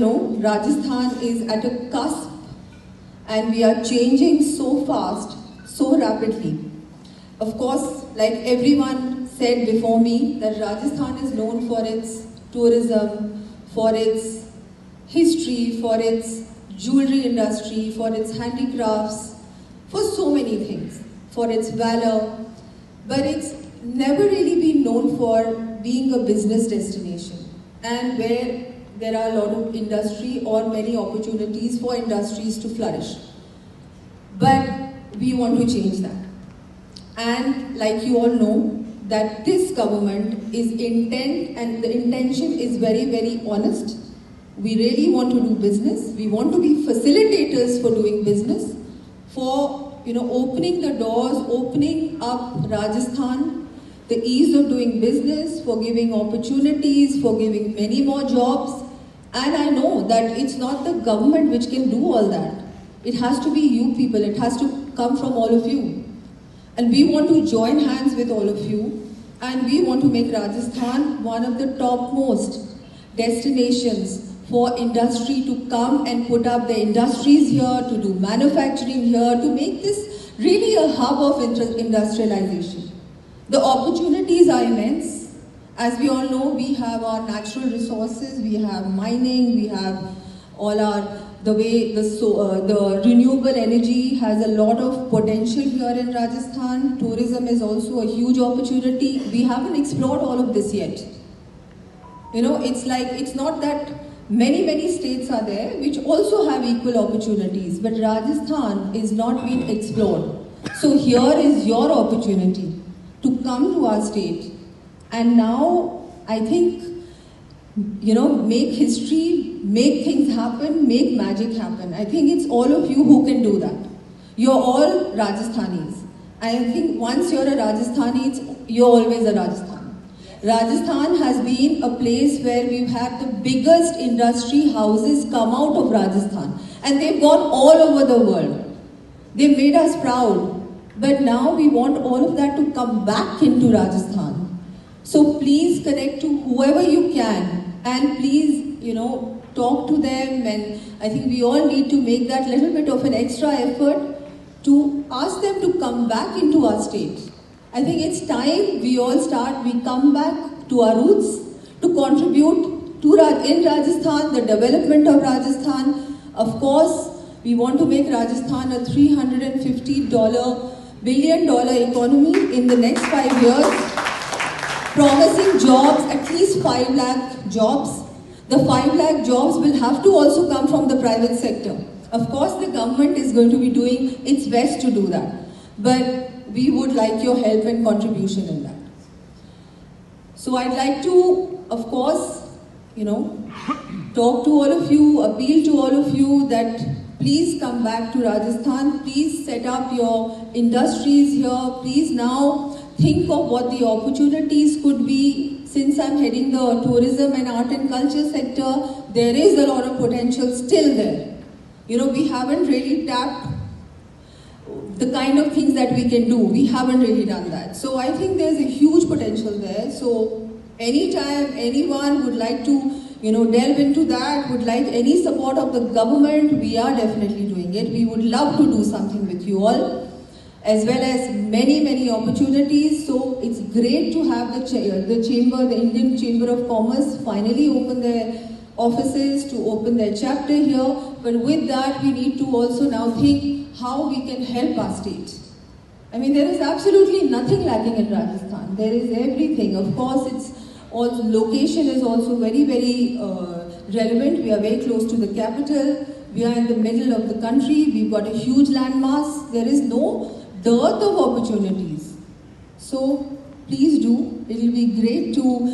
know, Rajasthan is at a cusp and we are changing so fast, so rapidly. Of course, like everyone said before me, that Rajasthan is known for its tourism, for its history, for its jewelry industry, for its handicrafts, for so many things, for its valor, but it's never really been known for being a business destination and where there are a lot of industry or many opportunities for industries to flourish. But we want to change that. And like you all know, that this government is intent and the intention is very, very honest. We really want to do business. We want to be facilitators for doing business, for opening the doors, opening up Rajasthan, the ease of doing business, for giving opportunities, for giving many more jobs. And I know that it's not the government which can do all that. It has to be you people. It has to come from all of you. And we want to join hands with all of you. And we want to make Rajasthan one of the topmost destinations for industry to come and put up their industries here, to do manufacturing here, to make this really a hub of industrialization. The opportunities are immense. As we all know, we have our natural resources, we have mining, we have all the renewable energy has a lot of potential here in Rajasthan. Tourism is also a huge opportunity. We haven't explored all of this yet. It's not that many states are there which also have equal opportunities, but Rajasthan is not being explored. So here is your opportunity to come to our state and now, I think, make history, make things happen, make magic happen. I think it's all of you who can do that. You're all Rajasthanis. I think once you're a Rajasthani, you're always a Rajasthani. Rajasthan has been a place where we've had the biggest industry houses come out of Rajasthan. And they've gone all over the world. They've made us proud. But now we want all of that to come back into Rajasthan. So please connect to whoever you can and please, talk to them, and I think we all need to make that little bit of an extra effort to ask them to come back into our state. I think it's time we come back to our roots, to contribute in Rajasthan, the development of Rajasthan. Of course, we want to make Rajasthan a $350 billion economy in the next 5 years. Promising jobs, at least 5 lakh jobs. The 5 lakh jobs will have to also come from the private sector. Of course, the government is going to be doing its best to do that. But we would like your help and contribution in that. So I'd like to, of course, talk to all of you, appeal to all of you that please come back to Rajasthan. Please set up your industries here. Please now think of what the opportunities could be. Since I'm heading the tourism and art and culture sector, there is a lot of potential still there. We haven't really tapped the kind of things that we can do. We haven't really done that. So I think there's a huge potential there. So anytime anyone would like to, delve into that, would like any support of the government, we are definitely doing it. We would love to do something with you all, as well as many opportunities. So it's great to have the Indian Chamber of Commerce finally open their offices, to open their chapter here. But with that, we need to also now think how we can help our state. I mean, there is absolutely nothing lacking in Rajasthan. There is everything. Of course, location is also very relevant. We are very close to the capital. We are in the middle of the country. We've got a huge landmass. There is no dearth of opportunities. So please do. It will be great to